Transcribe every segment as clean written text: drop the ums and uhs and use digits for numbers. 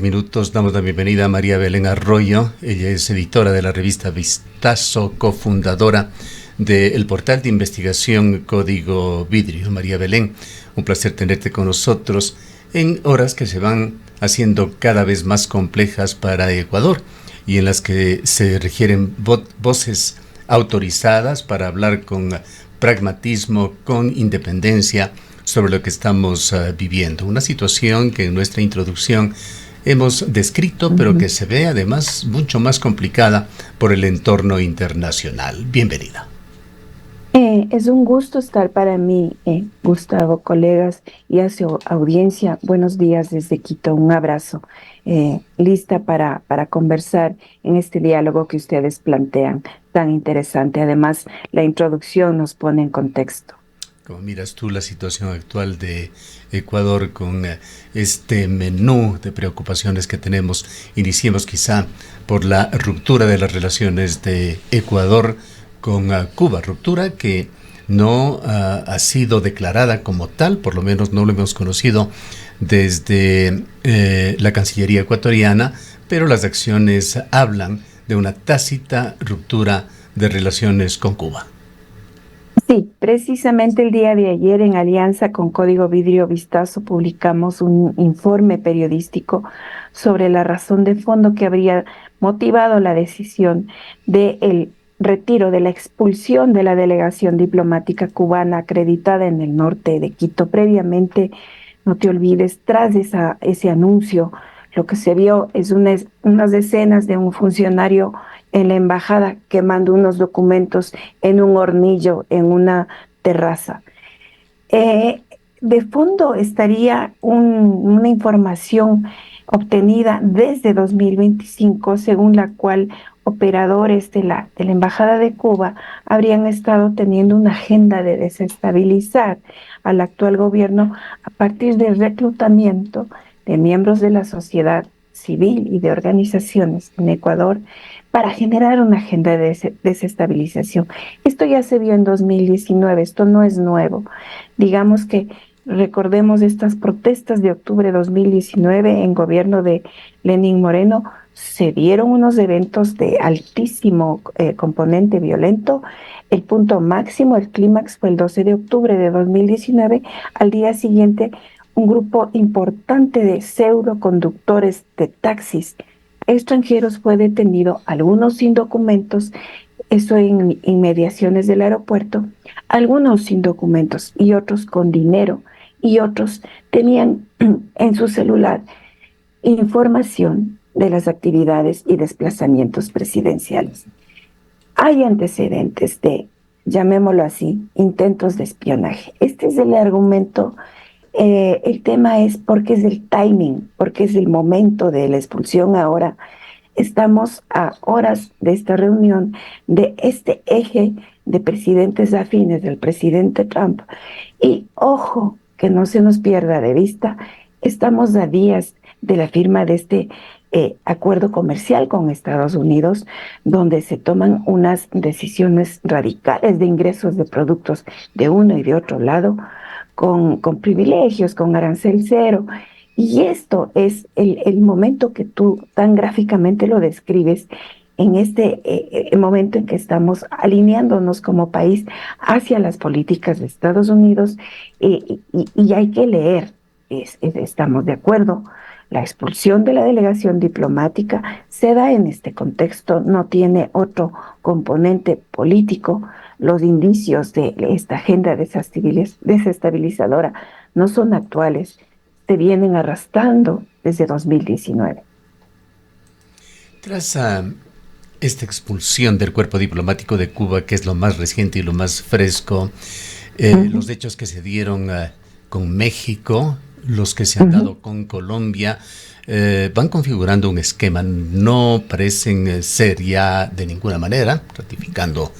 Minutos damos la bienvenida a María Belén Arroyo. Ella es editora de la revista Vistazo, cofundadora del portal de investigación Código Vidrio. María Belén, un placer tenerte con nosotros en horas que se van haciendo cada vez más complejas para Ecuador y en las que se requieren voces autorizadas para hablar con pragmatismo, con independencia sobre lo que estamos viviendo. Una situación que en nuestra introducción hemos descrito, pero que se ve además mucho más complicada por el entorno internacional. Bienvenida. Es un gusto estar para mí, Gustavo, colegas y a su audiencia. Buenos días desde Quito, un abrazo. Lista para conversar en este diálogo que ustedes plantean, tan interesante. Además, la introducción nos pone en contexto. ¿Cómo miras tú la situación actual de Ecuador con este menú de preocupaciones que tenemos? Iniciemos quizá por la ruptura de las relaciones de Ecuador con Cuba, ruptura que no ha sido declarada como tal, por lo menos no lo hemos conocido desde la Cancillería ecuatoriana, pero las acciones hablan de una tácita ruptura de relaciones con Cuba. Sí, precisamente el día de ayer, en alianza con Código Vidrio Vistazo, publicamos un informe periodístico sobre la razón de fondo que habría motivado la decisión del retiro, de la expulsión de la delegación diplomática cubana acreditada en el norte de Quito. Previamente, no te olvides, tras ese anuncio, lo que se vio es unas escenas de un funcionario en la embajada quemando unos documentos en un hornillo, en una terraza. De fondo estaría una información obtenida desde 2025, según la cual operadores de la Embajada de Cuba habrían estado teniendo una agenda de desestabilizar al actual gobierno a partir del reclutamiento de miembros de la sociedad civil y de organizaciones en Ecuador para generar una agenda de desestabilización. Esto ya se vio en 2019, esto no es nuevo. Digamos que recordemos estas protestas de octubre de 2019 en gobierno de Lenín Moreno. Se dieron unos eventos de altísimo componente violento. El punto máximo, el clímax, fue el 12 de octubre de 2019. Al día siguiente, un grupo importante de pseudo conductores de taxis extranjeros fue detenido, algunos sin documentos, eso en inmediaciones del aeropuerto, algunos sin documentos y otros con dinero, y otros tenían en su celular información de las actividades y desplazamientos presidenciales. Hay antecedentes de, llamémoslo así, intentos de espionaje. Este es el argumento. El tema es porque es el timing, porque es el momento de la expulsión ahora. Estamos a horas de esta reunión de este eje de presidentes afines del presidente Trump. Y ojo, que no se nos pierda de vista, estamos a días de la firma de este acuerdo comercial con Estados Unidos, donde se toman unas decisiones radicales de ingresos de productos de uno y de otro lado, con privilegios, con arancel cero. Y esto es el momento que tú tan gráficamente lo describes, en este momento en que estamos alineándonos como país hacia las políticas de Estados Unidos, y hay que leer, estamos de acuerdo. La expulsión de la delegación diplomática se da en este contexto, no tiene otro componente político. Los indicios de esta agenda desestabilizadora no son actuales, se vienen arrastrando desde 2019. Tras esta expulsión del cuerpo diplomático de Cuba, que es lo más reciente y lo más fresco, los hechos que se dieron con México, los que se han dado con Colombia, van configurando un esquema. No parecen ser ya de ninguna manera, ratificando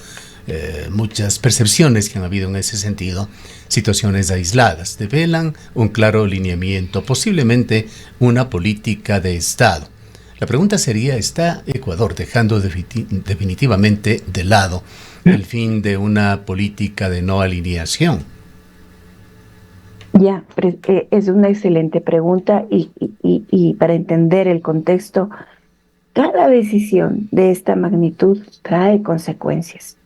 muchas percepciones que han habido en ese sentido, situaciones aisladas. Develan un claro lineamiento, posiblemente una política de Estado. La pregunta sería, ¿está Ecuador dejando definitivamente de lado el fin de una política de no alineación? Es una excelente pregunta y para entender el contexto, cada decisión de esta magnitud trae consecuencias.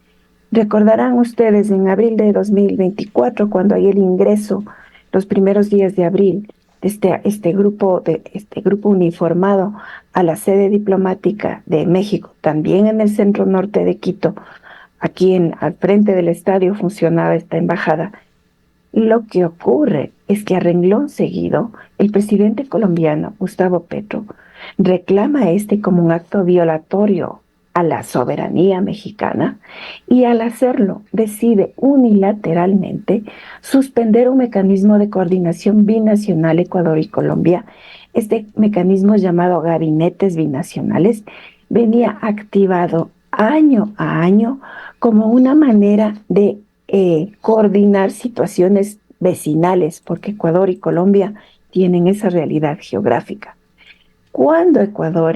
Recordarán ustedes en abril de 2024, cuando hay el ingreso, los primeros días de abril, de este grupo uniformado a la sede diplomática de México, también en el centro norte de Quito, al frente del estadio funcionaba esta embajada. Lo que ocurre es que a renglón seguido, el presidente colombiano, Gustavo Petro, reclama como un acto violatorio a la soberanía mexicana y al hacerlo decide unilateralmente suspender un mecanismo de coordinación binacional Ecuador y Colombia. Este mecanismo llamado gabinetes binacionales venía activado año a año como una manera de coordinar situaciones vecinales, porque Ecuador y Colombia tienen esa realidad geográfica. Cuando Ecuador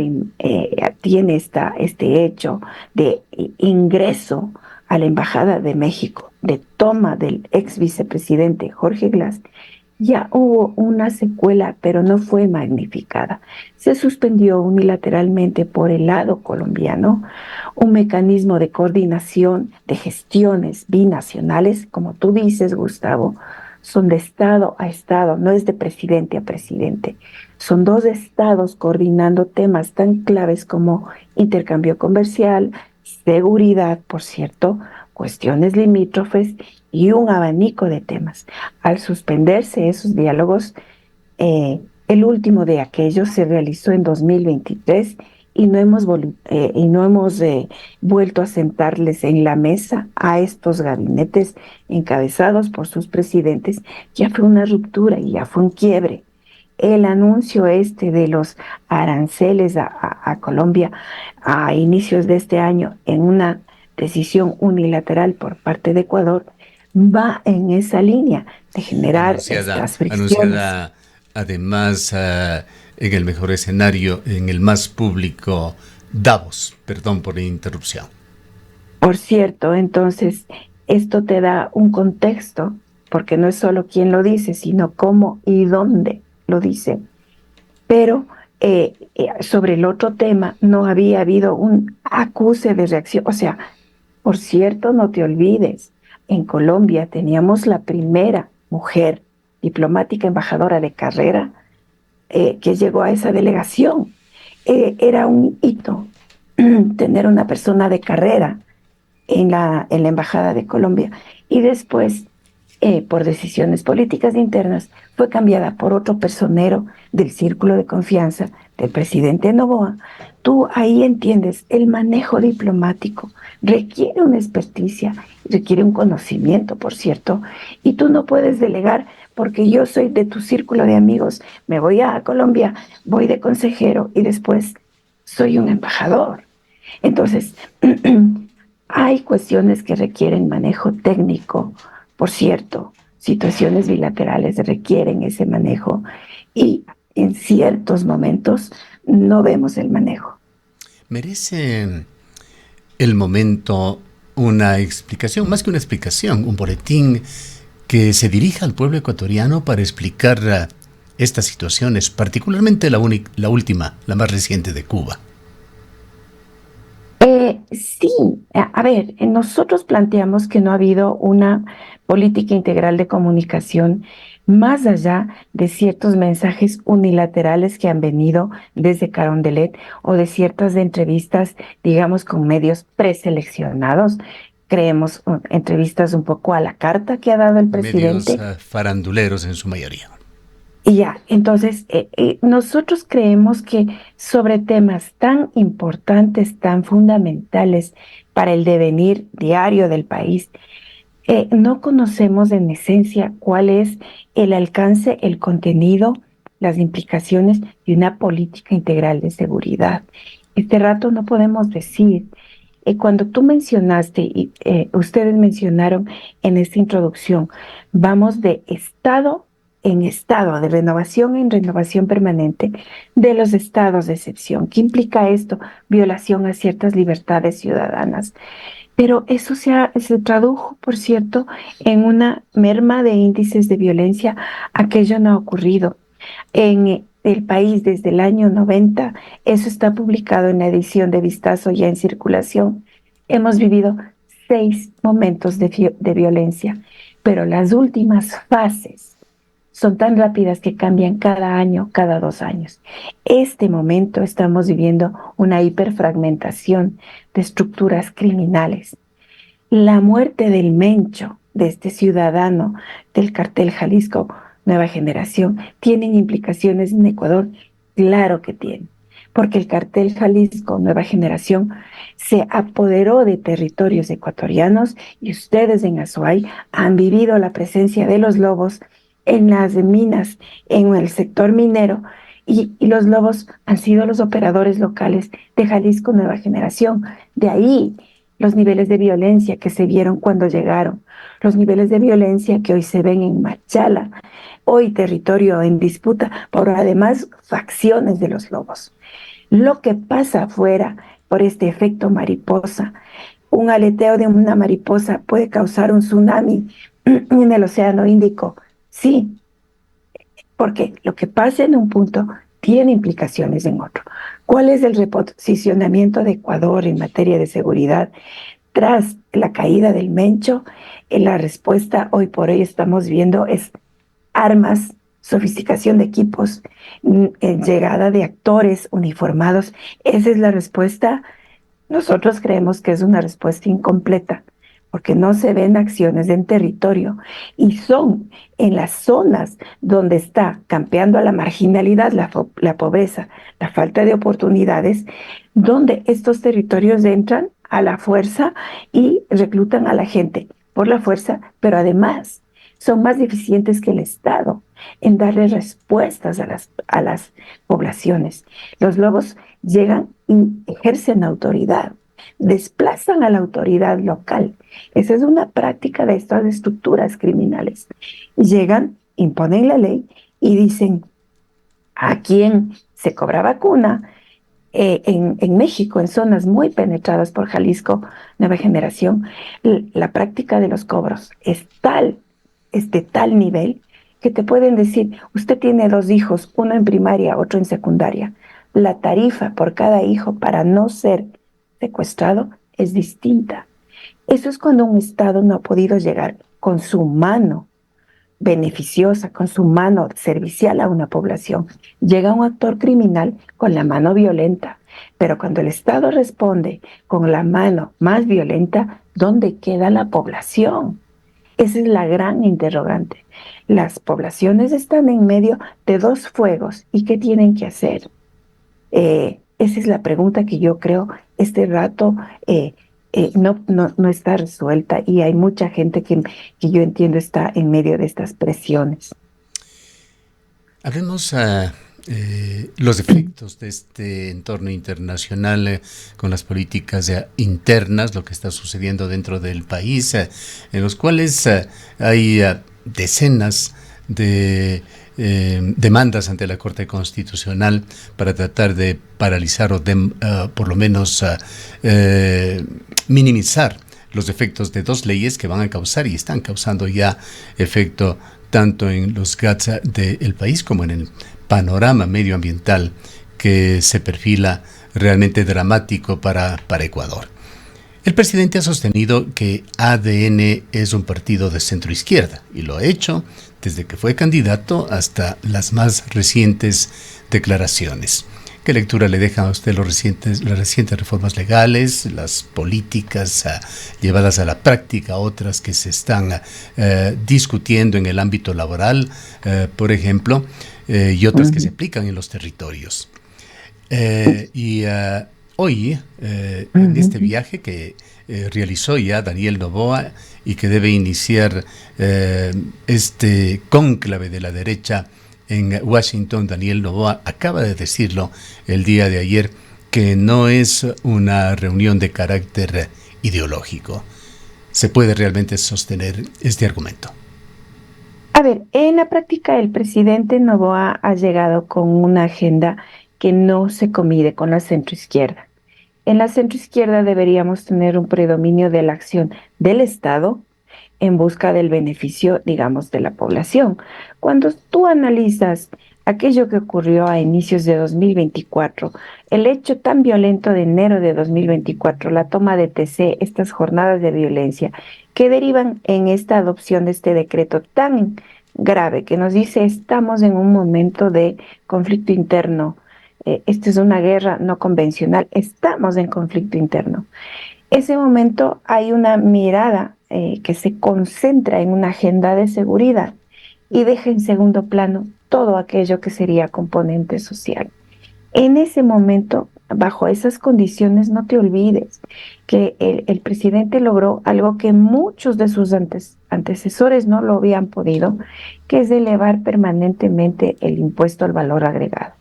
tiene este hecho de ingreso a la Embajada de México, de toma del ex vicepresidente Jorge Glass, ya hubo una secuela, pero no fue magnificada. Se suspendió unilateralmente por el lado colombiano un mecanismo de coordinación de gestiones binacionales, como tú dices, Gustavo, son de estado a estado, no es de presidente a presidente. Son dos estados coordinando temas tan claves como intercambio comercial, seguridad, por cierto, cuestiones limítrofes y un abanico de temas. Al suspenderse esos diálogos, el último de aquellos se realizó en 2023 y no hemos vuelto a sentarles en la mesa a estos gabinetes encabezados por sus presidentes. Ya fue una ruptura y ya fue un quiebre. El anuncio de los aranceles a Colombia a inicios de este año en una decisión unilateral por parte de Ecuador va en esa línea de generar estas fricciones. Anunciada además en el mejor escenario, en el más público, Davos. Perdón por la interrupción. Por cierto, entonces, esto te da un contexto, porque no es solo quién lo dice, sino cómo y dónde lo dice. Pero sobre el otro tema no había habido un acuse de reacción. O sea, por cierto, no te olvides, en Colombia teníamos la primera mujer diplomática embajadora de carrera que llegó a esa delegación. Era un hito tener una persona de carrera en la Embajada de Colombia y después, por decisiones políticas internas, fue cambiada por otro personero del círculo de confianza del presidente Noboa. Tú ahí entiendes, el manejo diplomático requiere una experticia, requiere un conocimiento, por cierto, y tú no puedes delegar porque yo soy de tu círculo de amigos, me voy a Colombia, voy de consejero y después soy un embajador. Entonces, hay cuestiones que requieren manejo técnico, por cierto, situaciones bilaterales requieren ese manejo y en ciertos momentos no vemos el manejo. ¿Merece el momento una explicación, más que una explicación, un boletín que se dirija al pueblo ecuatoriano para explicar estas situaciones, particularmente la última, la más reciente de Cuba? Sí, a ver, nosotros planteamos que no ha habido una política integral de comunicación más allá de ciertos mensajes unilaterales que han venido desde Carondelet o de ciertas entrevistas, digamos, con medios preseleccionados. Creemos entrevistas un poco a la carta que ha dado el presidente. Medios faranduleros en su mayoría. Y ya, entonces, nosotros creemos que sobre temas tan importantes, tan fundamentales para el devenir diario del país, no conocemos en esencia cuál es el alcance, el contenido, las implicaciones de una política integral de seguridad. Este rato no podemos decir. Cuando tú mencionaste y ustedes mencionaron en esta introducción, vamos de estado en estado, de renovación en renovación permanente de los estados de excepción. ¿Qué implica esto? Violación a ciertas libertades ciudadanas. Pero eso se tradujo, por cierto, en una merma de índices de violencia. Aquello no ha ocurrido en el país desde el año 90. Eso está publicado en la edición de Vistazo ya en circulación. Hemos vivido 6 momentos de violencia, pero las últimas fases son tan rápidas que cambian cada año, cada 2 años. Este momento estamos viviendo una hiperfragmentación de estructuras criminales. La muerte del Mencho, de este ciudadano del cartel Jalisco Nueva Generación, ¿tienen implicaciones en Ecuador? Claro que tiene, porque el cartel Jalisco Nueva Generación se apoderó de territorios ecuatorianos y ustedes en Azuay han vivido la presencia de los lobos en las minas, en el sector minero, y los lobos han sido los operadores locales de Jalisco Nueva Generación. De ahí los niveles de violencia que se vieron cuando llegaron, los niveles de violencia que hoy se ven en Machala, hoy territorio en disputa por además facciones de los lobos. Lo que pasa afuera por este efecto mariposa, un aleteo de una mariposa puede causar un tsunami en el Océano Índico. Sí, porque lo que pasa en un punto tiene implicaciones en otro. ¿Cuál es el reposicionamiento de Ecuador en materia de seguridad? Tras la caída del Mencho, la respuesta hoy por hoy estamos viendo es armas, sofisticación de equipos, llegada de actores uniformados. Esa es la respuesta. Nosotros creemos que es una respuesta incompleta, porque no se ven acciones en territorio y son en las zonas donde está campeando a la marginalidad, la pobreza, la falta de oportunidades, donde estos territorios entran a la fuerza y reclutan a la gente por la fuerza, pero además son más deficientes que el Estado en darle respuestas a las poblaciones. Los lobos llegan y ejercen autoridad, desplazan a la autoridad local. Esa es una práctica de estas estructuras criminales. Llegan, imponen la ley y dicen a quién se cobra vacuna. En México, en zonas muy penetradas por Jalisco Nueva Generación, la práctica de los cobros es de tal nivel que te pueden decir, usted tiene 2 hijos, uno en primaria, otro en secundaria. La tarifa por cada hijo para no ser secuestrado es distinta. Eso es cuando un Estado no ha podido llegar con su mano beneficiosa, con su mano servicial a una población. Llega un actor criminal con la mano violenta, pero cuando el Estado responde con la mano más violenta, ¿dónde queda la población? Esa es la gran interrogante. Las poblaciones están en medio de 2 fuegos. ¿Y qué tienen que hacer? Esa es la pregunta que yo creo este rato no está resuelta, y hay mucha gente que yo entiendo está en medio de estas presiones. Hablemos los efectos de este entorno internacional con las políticas internas, lo que está sucediendo dentro del país, en los cuales hay decenas de demandas ante la Corte Constitucional para tratar de paralizar o por lo menos minimizar los efectos de 2 leyes que van a causar y están causando ya efecto tanto en los GATS del país como en el panorama medioambiental que se perfila realmente dramático para Ecuador. El presidente ha sostenido que ADN es un partido de centro izquierda y lo ha hecho desde que fue candidato hasta las más recientes declaraciones. ¿Qué lectura le dejan a usted las recientes reformas legales, las políticas llevadas a la práctica, otras que se están discutiendo en el ámbito laboral, por ejemplo, y otras que se aplican en los territorios? Hoy, en este viaje que realizó ya Daniel Noboa y que debe iniciar este cónclave de la derecha en Washington, Daniel Noboa acaba de decirlo el día de ayer, que no es una reunión de carácter ideológico. ¿Se puede realmente sostener este argumento? A ver, en la práctica el presidente Noboa ha llegado con una agenda que no se comide con la centroizquierda. En la centroizquierda deberíamos tener un predominio de la acción del Estado en busca del beneficio, digamos, de la población. Cuando tú analizas aquello que ocurrió a inicios de 2024, el hecho tan violento de enero de 2024, la toma de TC, estas jornadas de violencia que derivan en esta adopción de este decreto tan grave que nos dice estamos en un momento de conflicto interno. Esta es una guerra no convencional, estamos en conflicto interno. Ese momento hay una mirada que se concentra en una agenda de seguridad y deja en segundo plano todo aquello que sería componente social. En ese momento, bajo esas condiciones, no te olvides que el presidente logró algo que muchos de sus antecesores no lo habían podido, que es elevar permanentemente el impuesto al valor agregado.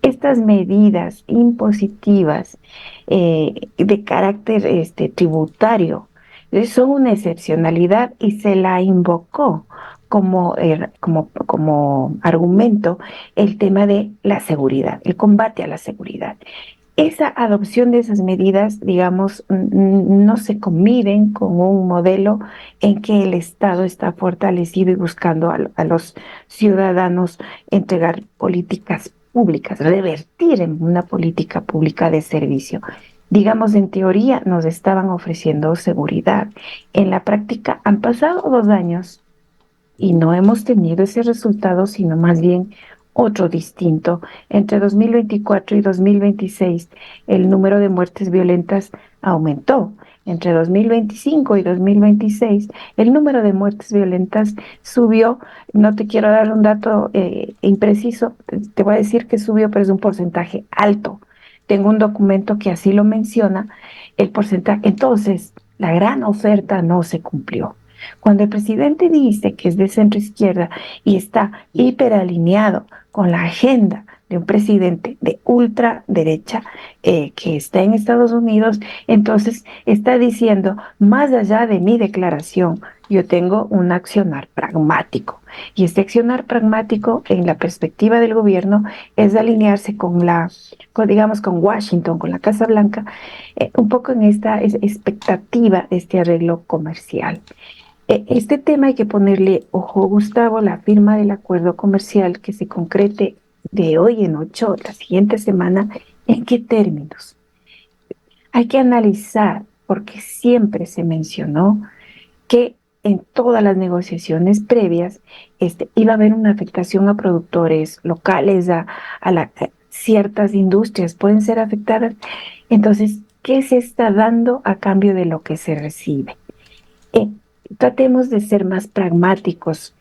Estas medidas impositivas de carácter tributario son una excepcionalidad y se la invocó como argumento el tema de la seguridad, el combate a la seguridad. Esa adopción de esas medidas, digamos, no se conviven con un modelo en que el Estado está fortalecido y buscando a los ciudadanos entregar políticas públicas, revertir en una política pública de servicio. Digamos, en teoría nos estaban ofreciendo seguridad. En la práctica han pasado 2 años y no hemos tenido ese resultado, sino más bien otro distinto. Entre 2024 y 2026, el número de muertes violentas aumentó. Entre 2025 y 2026, el número de muertes violentas subió. No te quiero dar un dato impreciso, te voy a decir que subió, pero es un porcentaje alto. Tengo un documento que así lo menciona, el porcentaje. Entonces, la gran oferta no se cumplió. Cuando el presidente dice que es de centro izquierda y está hiperalineado con la agenda de un presidente de ultraderecha que está en Estados Unidos, entonces está diciendo, más allá de mi declaración, yo tengo un accionar pragmático. Y este accionar pragmático, en la perspectiva del gobierno, es alinearse digamos, con Washington, con la Casa Blanca, un poco en esta expectativa de este arreglo comercial. Este tema hay que ponerle ojo, Gustavo, la firma del acuerdo comercial que se concrete de hoy en 8, la siguiente semana, ¿en qué términos? Hay que analizar, porque siempre se mencionó que en todas las negociaciones previas iba a haber una afectación a productores locales, a ciertas industrias pueden ser afectadas. Entonces, ¿qué se está dando a cambio de lo que se recibe? Tratemos de ser más pragmáticos,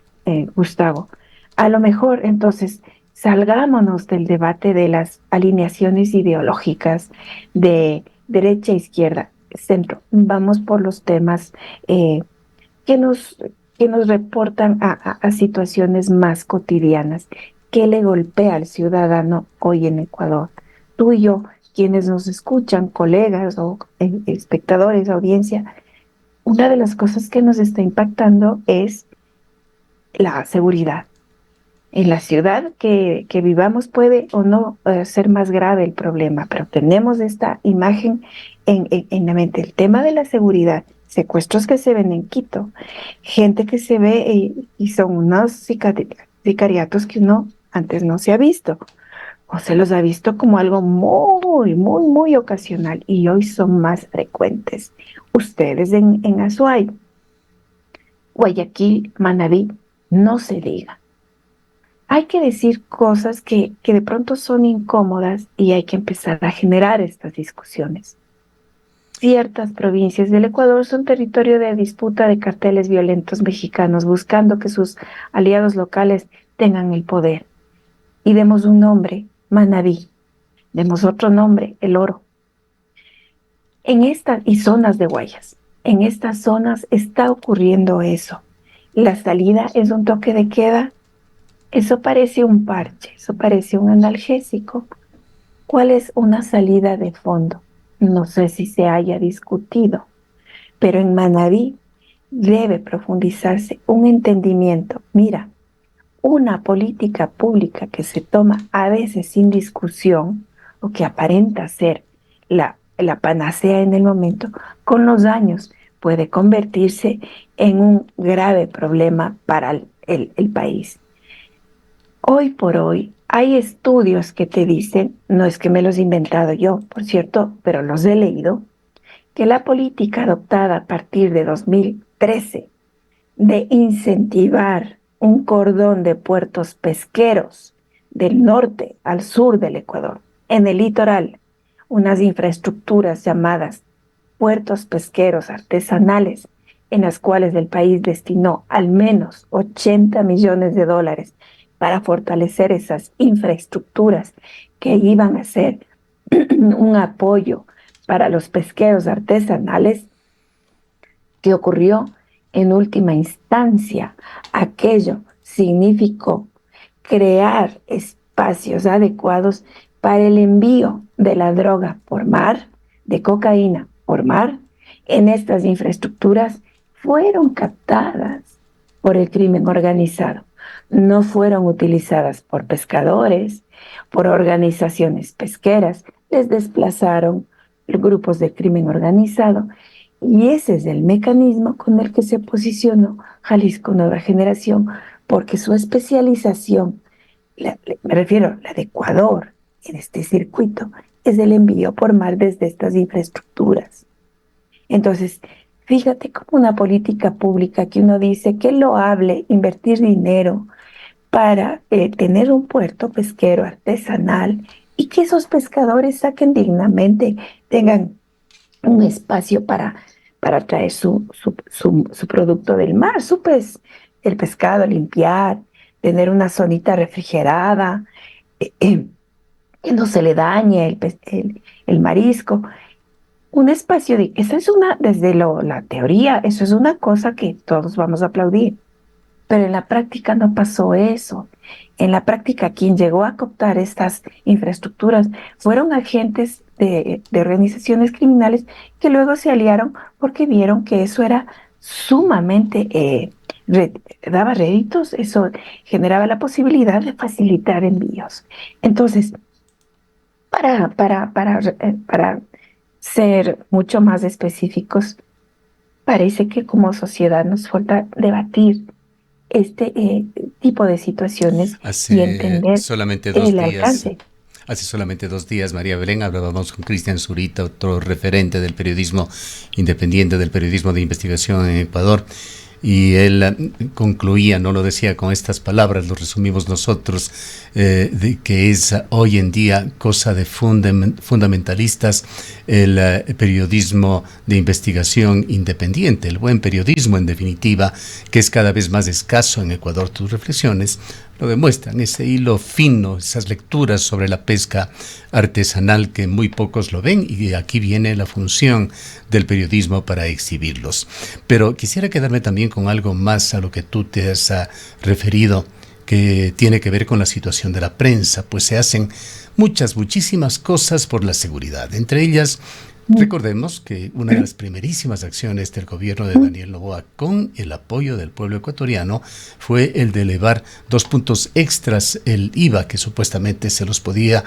Gustavo. A lo mejor, entonces, salgámonos del debate de las alineaciones ideológicas de derecha, izquierda, centro. Vamos por los temas que nos, que nos reportan a situaciones más cotidianas. ¿Qué le golpea al ciudadano hoy en Ecuador? Tú y yo, quienes nos escuchan, colegas o espectadores, audiencia, una de las cosas que nos está impactando es la seguridad. En la ciudad que vivamos puede o no ser más grave el problema, pero tenemos esta imagen en la mente. El tema de la seguridad, secuestros que se ven en Quito, gente que se ve y son unos sicariatos que uno antes no se ha visto, o se los ha visto como algo muy, muy, muy ocasional y hoy son más frecuentes. Ustedes en Azuay, Guayaquil, Manabí, no se diga. Hay que decir cosas que de pronto son incómodas y hay que empezar a generar estas discusiones. Ciertas provincias del Ecuador son territorio de disputa de carteles violentos mexicanos buscando que sus aliados locales tengan el poder. Y demos un nombre, Manabí. Demos otro nombre, El Oro. Y zonas de Guayas. En estas zonas está ocurriendo eso. La salida es un toque de queda. Eso parece un parche, eso parece un analgésico. ¿Cuál es una salida de fondo? No sé si se haya discutido, pero en Manabí debe profundizarse un entendimiento. Mira, una política pública que se toma a veces sin discusión o que aparenta ser la panacea en el momento, con los años puede convertirse en un grave problema para el país. Hoy por hoy hay estudios que te dicen, no es que me los he inventado yo, por cierto, pero los he leído, que la política adoptada a partir de 2013 de incentivar un cordón de puertos pesqueros del norte al sur del Ecuador, en el litoral, unas infraestructuras llamadas puertos pesqueros artesanales, en las cuales el país destinó al menos 80 millones de dólares para fortalecer esas infraestructuras que iban a ser un apoyo para los pesqueros artesanales. ¿Qué ocurrió? En última instancia, aquello significó crear espacios adecuados para el envío de la droga por mar, de cocaína por mar. En estas infraestructuras fueron captadas por el crimen organizado. No fueron utilizadas por pescadores, por organizaciones pesqueras. Les desplazaron grupos de crimen organizado. Y ese es el mecanismo con el que se posicionó Jalisco Nueva Generación, porque su especialización, me refiero a la de Ecuador en este circuito, es el envío por mar desde estas infraestructuras. Entonces, fíjate como una política pública que uno dice que loable invertir dinero para tener un puerto pesquero artesanal y que esos pescadores saquen dignamente, tengan un espacio para traer su producto del mar, su pez, el pescado, limpiar, tener una zonita refrigerada, que no se le dañe el marisco. Un espacio eso es desde la teoría, eso es una cosa que todos vamos a aplaudir. Pero en la práctica no pasó eso. En la práctica, quien llegó a cooptar estas infraestructuras fueron agentes de organizaciones criminales que luego se aliaron porque vieron que eso era sumamente, daba réditos, eso generaba la posibilidad de facilitar envíos. Entonces, para ser mucho más específicos, parece que como sociedad nos falta debatir este tipo de situaciones y entender el alcance. Hace solamente 2 días, María Belén, hablábamos con Cristian Zurita, otro referente del periodismo independiente, del periodismo de investigación en Ecuador, y él concluía, no lo decía con estas palabras, lo resumimos nosotros, de que es hoy en día cosa de fundamentalistas el periodismo de investigación independiente, el buen periodismo en definitiva, que es cada vez más escaso en Ecuador. Tus reflexiones lo demuestran, ese hilo fino, esas lecturas sobre la pesca artesanal que muy pocos lo ven, y aquí viene la función del periodismo para exhibirlos. Pero quisiera quedarme también con algo más a lo que tú te has referido, que tiene que ver con la situación de la prensa, pues se hacen muchísimas cosas por la seguridad. Entre ellas, recordemos que una de las primerísimas acciones del gobierno de Daniel Noboa, con el apoyo del pueblo ecuatoriano, fue el de elevar 2 puntos extras el IVA, que supuestamente se los podía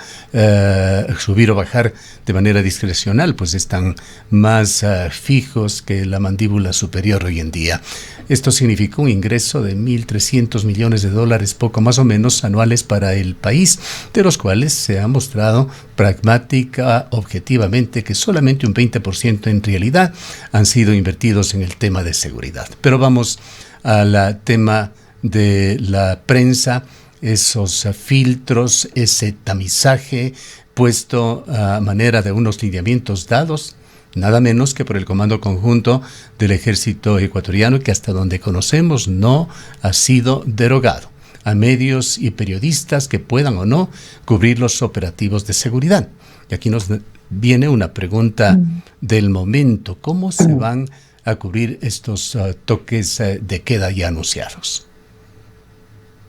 subir o bajar de manera discrecional, pues están más fijos que la mandíbula superior hoy en día. Esto significó un ingreso de 1.300 millones de dólares, poco más o menos, anuales para el país, de los cuales se ha mostrado pragmática, objetivamente, que solamente un 20% en realidad han sido invertidos en el tema de seguridad. Pero vamos al tema de la prensa, esos filtros, ese tamizaje puesto a manera de unos lineamientos dados, nada menos que por el Comando Conjunto del Ejército Ecuatoriano, que hasta donde conocemos no ha sido derogado, a medios y periodistas que puedan o no cubrir los operativos de seguridad. Y aquí nos viene una pregunta del momento: ¿cómo se van a cubrir estos toques de queda ya anunciados?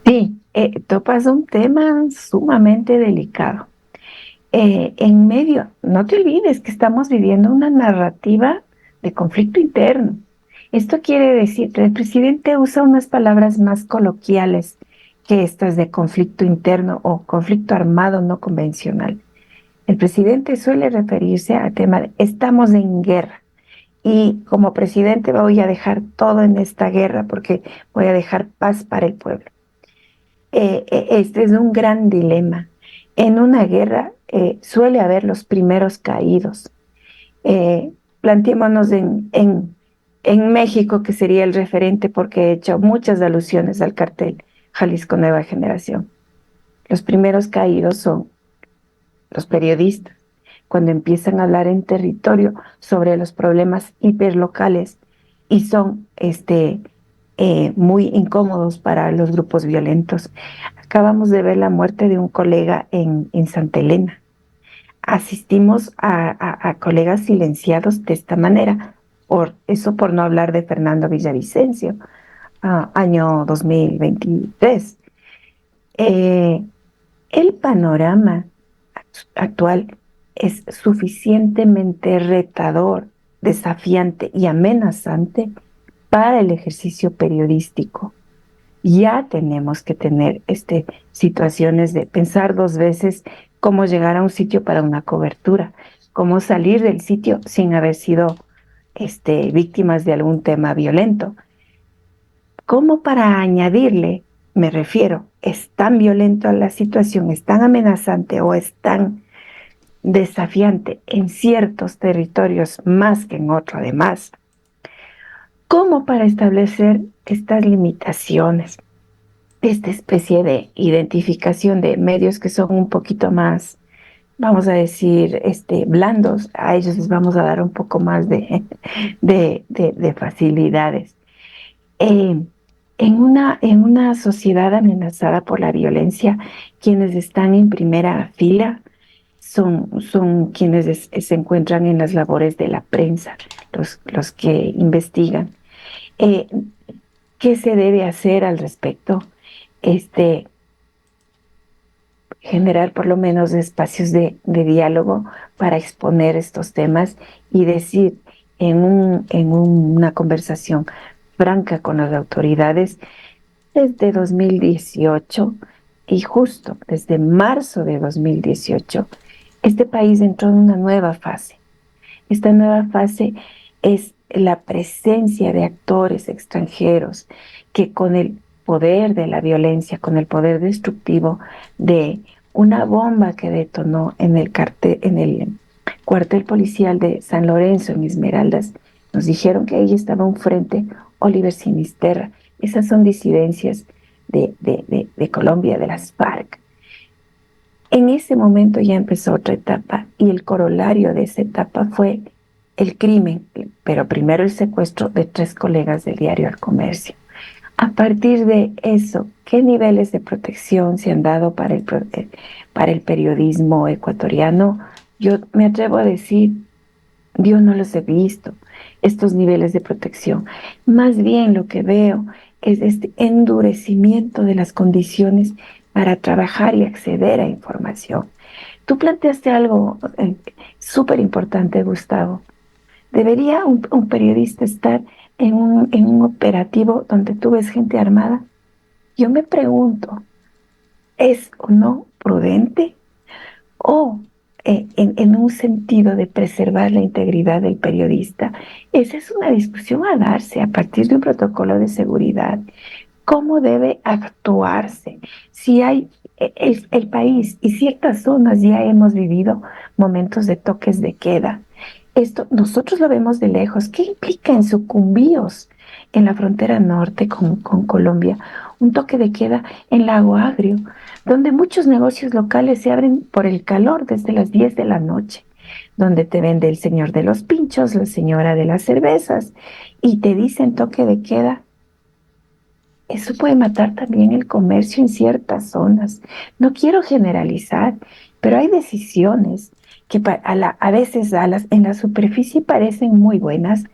Sí, topas un tema sumamente delicado. En medio, no te olvides que estamos viviendo una narrativa de conflicto interno. Esto quiere decir que el presidente usa unas palabras más coloquiales que estas de conflicto interno o conflicto armado no convencional. El presidente suele referirse al tema de estamos en guerra y como presidente voy a dejar todo en esta guerra porque voy a dejar paz para el pueblo. Este es un gran dilema. En una guerra suele haber los primeros caídos. Planteémonos en México, que sería el referente porque he hecho muchas alusiones al cartel Jalisco Nueva Generación. Los primeros caídos son los periodistas, cuando empiezan a hablar en territorio sobre los problemas hiperlocales y son muy incómodos para los grupos violentos. Acabamos de ver la muerte de un colega en Santa Elena. Asistimos a colegas silenciados de esta manera. Por no hablar de Fernando Villavicencio, año 2023. El panorama actual es suficientemente retador, desafiante y amenazante para el ejercicio periodístico. Ya tenemos que tener situaciones de pensar dos veces cómo llegar a un sitio para una cobertura, cómo salir del sitio sin haber sido víctimas de algún tema violento. Como para añadirle, me refiero, es tan violento la situación, es tan amenazante o es tan desafiante en ciertos territorios más que en otro además, como para establecer estas limitaciones, esta especie de identificación de medios que son un poquito más, vamos a decir, blandos, a ellos les vamos a dar un poco más de facilidades. En una sociedad amenazada por la violencia, quienes están en primera fila son quienes se encuentran en las labores de la prensa, los que investigan. ¿Qué se debe hacer al respecto? Generar por lo menos espacios de diálogo para exponer estos temas y decir en una conversación franca con las autoridades. Desde 2018 y justo desde marzo de 2018, este país entró en una nueva fase. Esta nueva fase es la presencia de actores extranjeros que con el poder de la violencia, con el poder destructivo de una bomba que detonó en el cuartel policial de San Lorenzo, en Esmeraldas, nos dijeron que ahí estaba un frente Oliver Sinisterra. Esas son disidencias de Colombia, de las FARC. En ese momento ya empezó otra etapa y el corolario de esa etapa fue el crimen, pero primero el secuestro de 3 colegas del diario El Comercio. A partir de eso, ¿qué niveles de protección se han dado para el periodismo ecuatoriano? Yo me atrevo a decir, yo no los he visto, estos niveles de protección. Más bien lo que veo es este endurecimiento de las condiciones para trabajar y acceder a información. Tú planteaste algo súper importante, Gustavo. ¿Debería un periodista estar en un operativo donde tú ves gente armada? Yo me pregunto, ¿es o no prudente? ¿O en un sentido de preservar la integridad del periodista? Esa es una discusión a darse a partir de un protocolo de seguridad. ¿Cómo debe actuarse? Si hay el país y ciertas zonas ya hemos vivido momentos de toques de queda. Esto nosotros lo vemos de lejos. ¿Qué implica en Sucumbíos, en la frontera norte con Colombia? Un toque de queda en Lago Agrio, donde muchos negocios locales se abren por el calor desde las 10 de la noche, donde te vende el señor de los pinchos, la señora de las cervezas, y te dicen toque de queda. Eso puede matar también el comercio en ciertas zonas. No quiero generalizar, pero hay decisiones que a veces en la superficie parecen muy buenas,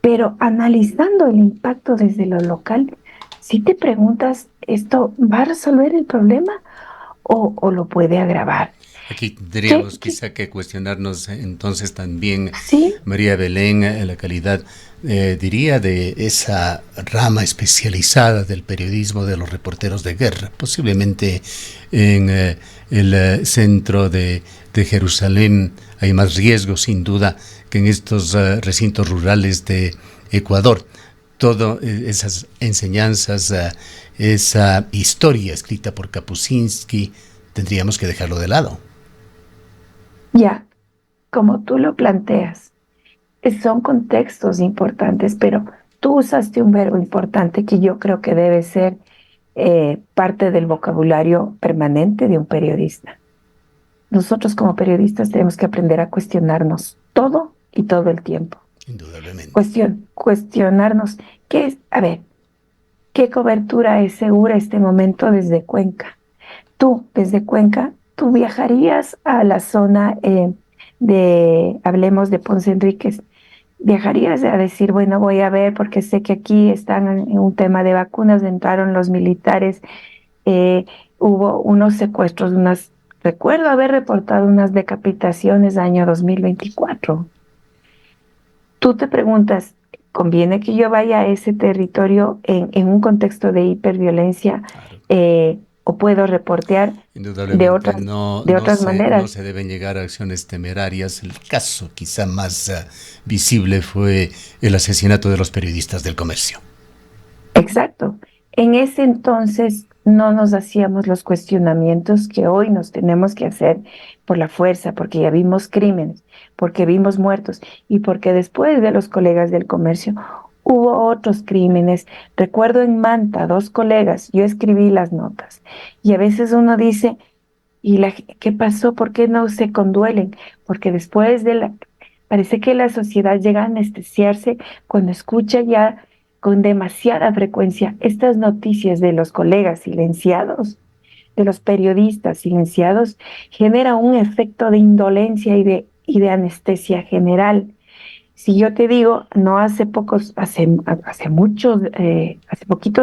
pero analizando el impacto desde lo local, si te preguntas, ¿esto va a resolver el problema o lo puede agravar? Aquí tendríamos quizá que cuestionarnos entonces también, Sí, María Belén, la calidad, diría, de esa rama especializada del periodismo de los reporteros de guerra, posiblemente en el centro de Jerusalén hay más riesgo, sin duda, que en estos recintos rurales de Ecuador. Todas esas enseñanzas, esa historia escrita por Kapuscinski, tendríamos que dejarlo de lado. ya, como tú lo planteas, son contextos importantes, pero tú usaste un verbo importante que yo creo que debe ser parte del vocabulario permanente de un periodista. Nosotros como periodistas tenemos que aprender a cuestionarnos todo y todo el tiempo. Indudablemente. Cuestionarnos qué es, a ver, qué cobertura es segura este momento desde Cuenca. Tú, desde Cuenca, tú viajarías a la zona hablemos de Ponce Enríquez, viajarías a decir, bueno, voy a ver porque sé que aquí están en un tema de vacunas, entraron los militares, eh, hubo unos secuestros, recuerdo haber reportado unas decapitaciones año 2024. Tú te preguntas, ¿conviene que yo vaya a ese territorio en un contexto de hiperviolencia Claro. o puedo reportear de Indudablemente otras, no, de otras no maneras? se deben llegar a acciones temerarias. El caso quizá más visible fue el asesinato de los periodistas del Comercio. Exacto. En ese entonces no nos hacíamos los cuestionamientos que hoy nos tenemos que hacer por la fuerza, porque ya vimos crímenes, porque vimos muertos y porque después de los colegas del comercio hubo otros crímenes. Recuerdo en Manta, 2 colegas, yo escribí las notas y a veces uno dice, ¿qué pasó? ¿Por qué no se conduelen? Porque parece que la sociedad llega a anestesiarse cuando escucha ya con demasiada frecuencia estas noticias de los colegas silenciados, de los periodistas silenciados, genera un efecto de indolencia y de anestesia general. Si yo te digo, no hace poquitos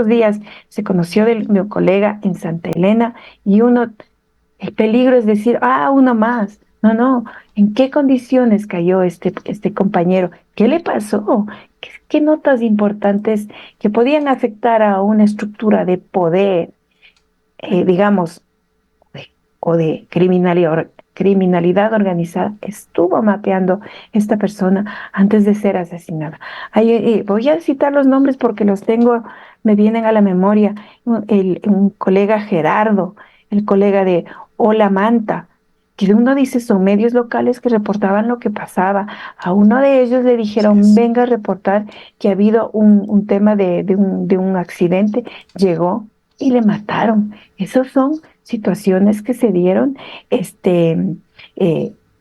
días se conoció de mi colega en Santa Elena y el peligro es decir, uno más. No, no, ¿en qué condiciones cayó este compañero? ¿Qué le pasó? ¿Qué notas importantes que podían afectar a una estructura de poder, digamos, o de criminalidad organizada, estuvo mapeando esta persona antes de ser asesinada? Voy a citar los nombres porque los tengo, me vienen a la memoria. Un colega Gerardo, el colega de Hola Manta, que uno dice son medios locales que reportaban lo que pasaba. A uno de ellos le Así dijeron, es. venga a reportar que ha habido un tema de un accidente. Llegó y le mataron. Esos son situaciones que se dieron este,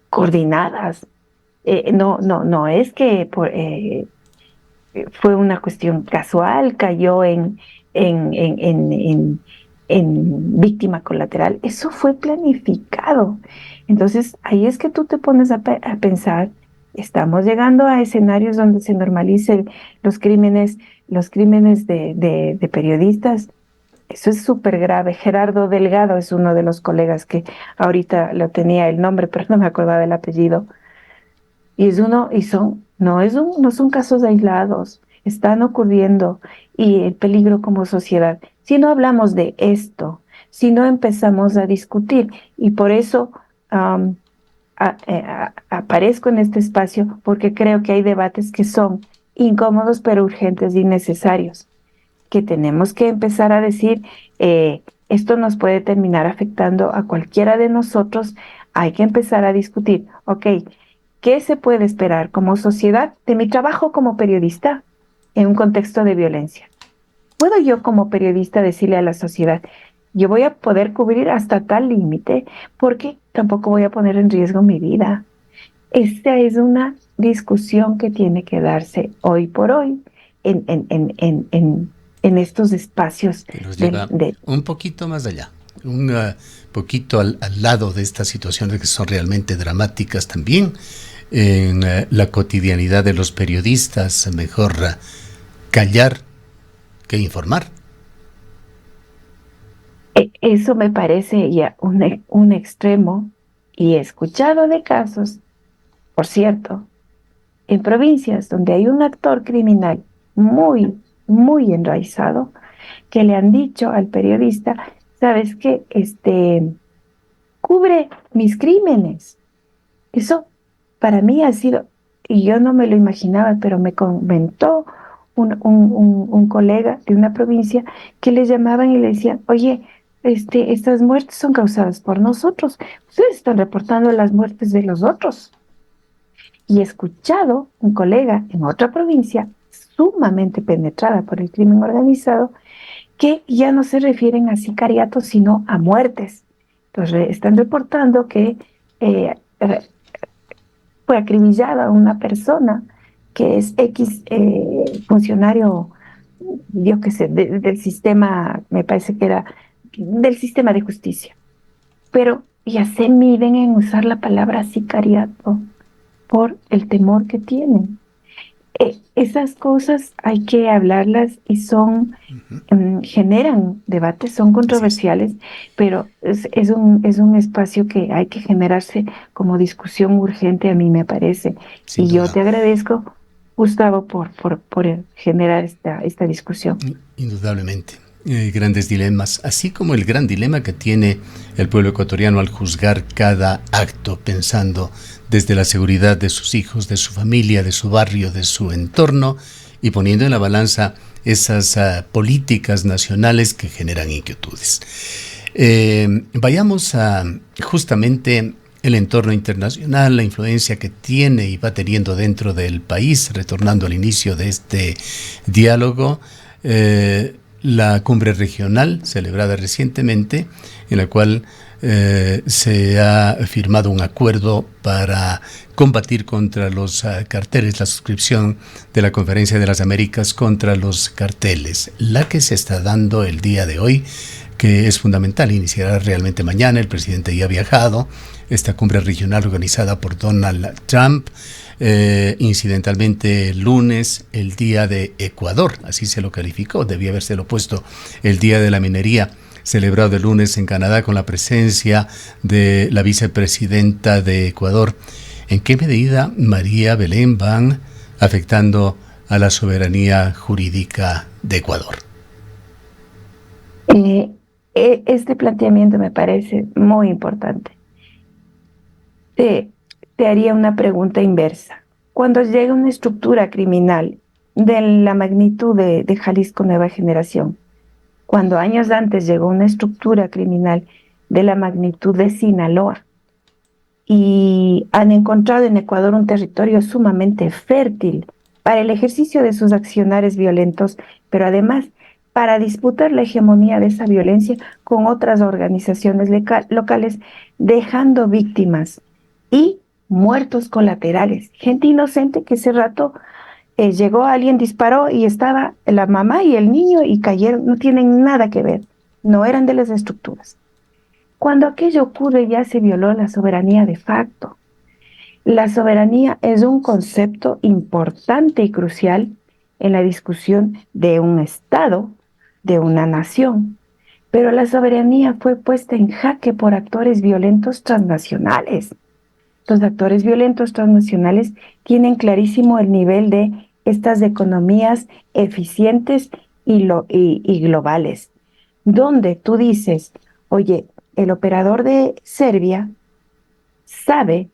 coordinadas. No, no, no es que fue una cuestión casual, cayó en víctima colateral. Eso fue planificado. Entonces, ahí es que tú te pones a pensar, estamos llegando a escenarios donde se normalicen los crímenes de periodistas. Eso es súper grave. Gerardo Delgado es uno de los colegas que ahorita lo tenía el nombre, pero no me acordaba del apellido. Y es uno, y no son casos aislados, están ocurriendo y el peligro como sociedad. Si no hablamos de esto, si no empezamos a discutir, y por eso aparezco en este espacio, porque creo que hay debates que son incómodos, pero urgentes y necesarios, que tenemos que empezar a decir, esto nos puede terminar afectando a cualquiera de nosotros, hay que empezar a discutir, ok, ¿qué se puede esperar como sociedad de mi trabajo como periodista en un contexto de violencia? ¿Puedo yo como periodista decirle a la sociedad, yo voy a poder cubrir hasta tal límite porque tampoco voy a poner en riesgo mi vida? Esta es una discusión que tiene que darse hoy por hoy en estos espacios Que nos del, lleva de, un poquito más allá, un poquito al lado de estas situaciones que son realmente dramáticas también en la cotidianidad de los periodistas. Mejor callar que informar. eso me parece ya un extremo Y he escuchado de casos, por cierto, en provincias donde hay un actor criminal muy, muy enraizado, que le han dicho al periodista, ¿sabes qué? Cubre mis crímenes. Eso para mí ha sido, y yo no me lo imaginaba, pero me comentó un colega de una provincia que le llamaban y le decían, oye, estas muertes son causadas por nosotros. Ustedes están reportando las muertes de los otros. Y he escuchado un colega en otra provincia sumamente penetrada por el crimen organizado que ya no se refieren a sicariatos, sino a muertes. Entonces, están reportando que fue acribillada una persona que es X funcionario, yo qué sé, del sistema, me parece que era del sistema de justicia. Pero ya se miden en usar la palabra sicariato por el temor que tienen. Esas cosas hay que hablarlas y generan debates, son Así es. controversiales, pero es un espacio que hay que generarse como discusión urgente, a mí me parece. Sin Y yo duda. te agradezco, Gustavo, por generar esta discusión. Indudablemente. Grandes dilemas, así como el gran dilema que tiene el pueblo ecuatoriano al juzgar cada acto, pensando desde la seguridad de sus hijos, de su familia, de su barrio, de su entorno, y poniendo en la balanza esas políticas nacionales que generan inquietudes. Vayamos a justamente el entorno internacional, la influencia que tiene y va teniendo dentro del país, retornando al inicio de este diálogo. La cumbre regional celebrada recientemente, en la cual se ha firmado un acuerdo para combatir contra los carteles, la suscripción de la Conferencia de las Américas contra los carteles, la que se está dando el día de hoy, que es fundamental, iniciará realmente mañana. El presidente ya ha viajado. Esta cumbre regional organizada por Donald Trump, incidentalmente el lunes, el Día de Ecuador, así se lo calificó, debía habérselo puesto el Día de la Minería, celebrado el lunes en Canadá con la presencia de la vicepresidenta de Ecuador. ¿En qué medida, María Belén, van afectando a la soberanía jurídica de Ecuador? Este planteamiento me parece muy importante. Te, te haría una pregunta inversa. Cuando llega una estructura criminal de la magnitud de Jalisco Nueva Generación, cuando años antes llegó una estructura criminal de la magnitud de Sinaloa y han encontrado en Ecuador un territorio sumamente fértil para el ejercicio de sus accionares violentos, pero además para disputar la hegemonía de esa violencia con otras organizaciones locales, dejando víctimas y muertos colaterales, gente inocente que ese rato llegó alguien, disparó y estaba la mamá y el niño y cayeron, no tienen nada que ver, no eran de las estructuras. Cuando aquello ocurre ya se violó la soberanía de facto. La soberanía es un concepto importante y crucial en la discusión de un Estado, de una nación, pero la soberanía fue puesta en jaque por actores violentos transnacionales. Los actores violentos transnacionales tienen clarísimo el nivel de estas economías eficientes y globales, donde tú dices, oye, el operador de Serbia sabe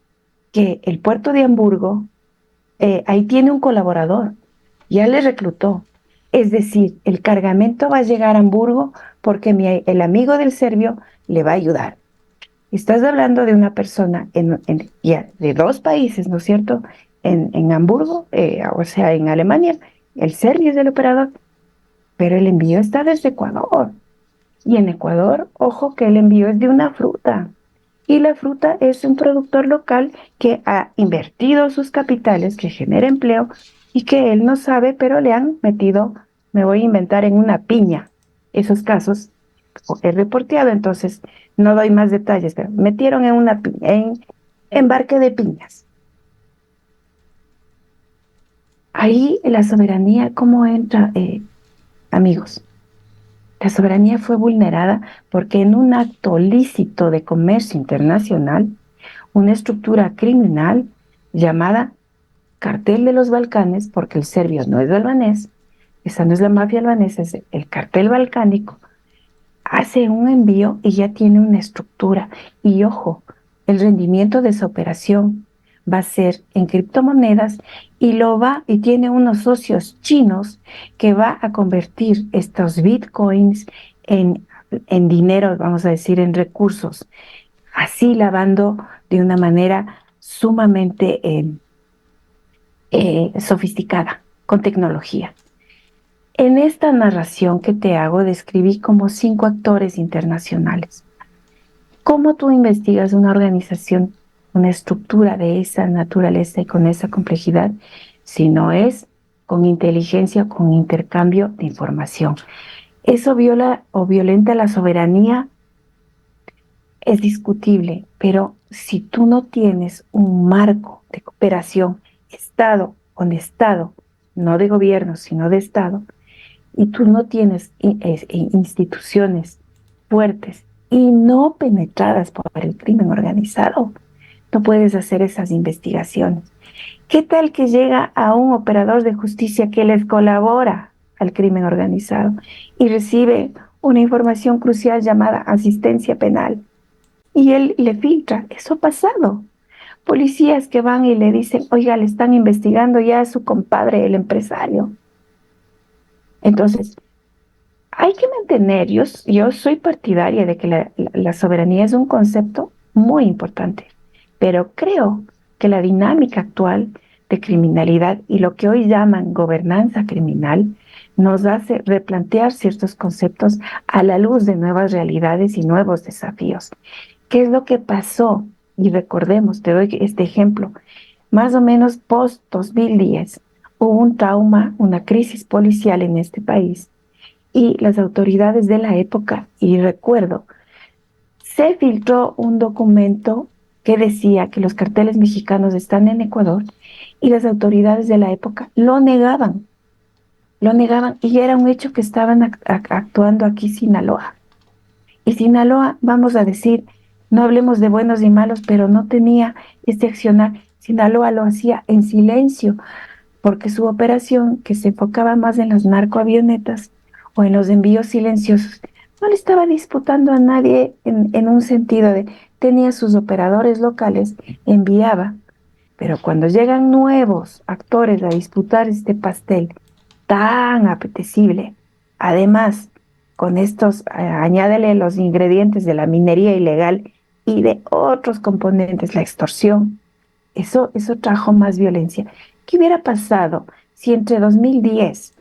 que el puerto de Hamburgo, ahí tiene un colaborador, ya le reclutó. Es decir, el cargamento va a llegar a Hamburgo porque el amigo del serbio le va a ayudar. Estás hablando de una persona ya de dos países, ¿no es cierto? En Hamburgo, o sea, en Alemania, el serbio es el operador, pero el envío está desde Ecuador. Y en Ecuador, ojo que el envío es de una fruta. Y la fruta es un productor local que ha invertido sus capitales, que genera empleo y que él no sabe, pero le han metido, me voy a inventar, en una piña. Esos casos he reporteado, entonces no doy más detalles, pero metieron en embarque de piñas. Ahí la soberanía, ¿cómo entra, amigos? La soberanía fue vulnerada porque en un acto lícito de comercio internacional, una estructura criminal llamada Cartel de los Balcanes, porque el serbio no es albanés, esa no es la mafia albanesa, es el cartel balcánico, hace un envío y ya tiene una estructura. Y ojo, el rendimiento de esa operación va a ser en criptomonedas y tiene unos socios chinos que va a convertir estos bitcoins en dinero, vamos a decir, en recursos, así lavando de una manera sumamente sofisticada, con tecnología. En esta narración que te hago, describí como 5 actores internacionales. ¿Cómo tú investigas una organización, una estructura de esa naturaleza y con esa complejidad, si no es con inteligencia o con intercambio de información? ¿Eso viola o violenta la soberanía? Es discutible, pero si tú no tienes un marco de cooperación, Estado con Estado, no de gobierno, sino de Estado, y tú no tienes instituciones fuertes y no penetradas por el crimen organizado, no puedes hacer esas investigaciones. ¿Qué tal que llega a un operador de justicia que les colabora al crimen organizado y recibe una información crucial llamada asistencia penal? Y él le filtra, eso ha pasado. Policías que van y le dicen, oiga, le están investigando ya a su compadre, el empresario. Entonces, hay que mantener, yo soy partidaria de que la soberanía es un concepto muy importante, pero creo que la dinámica actual de criminalidad y lo que hoy llaman gobernanza criminal nos hace replantear ciertos conceptos a la luz de nuevas realidades y nuevos desafíos. ¿Qué es lo que pasó? Y recordemos, te doy este ejemplo, más o menos post-2010 hubo un trauma, una crisis policial en este país y las autoridades de la época, y recuerdo, se filtró un documento que decía que los carteles mexicanos están en Ecuador y las autoridades de la época lo negaban y era un hecho que estaban actuando aquí Sinaloa. Y Sinaloa, vamos a decir, no hablemos de buenos y malos, pero no tenía este accionar. Sinaloa lo hacía en silencio, porque su operación, que se enfocaba más en las narcoavionetas o en los envíos silenciosos, no le estaba disputando a nadie en un sentido de tenía sus operadores locales, enviaba, pero cuando llegan nuevos actores a disputar este pastel tan apetecible, además con estos, añádele los ingredientes de la minería ilegal y de otros componentes, la extorsión, eso trajo más violencia. ¿Qué hubiera pasado si entre 2010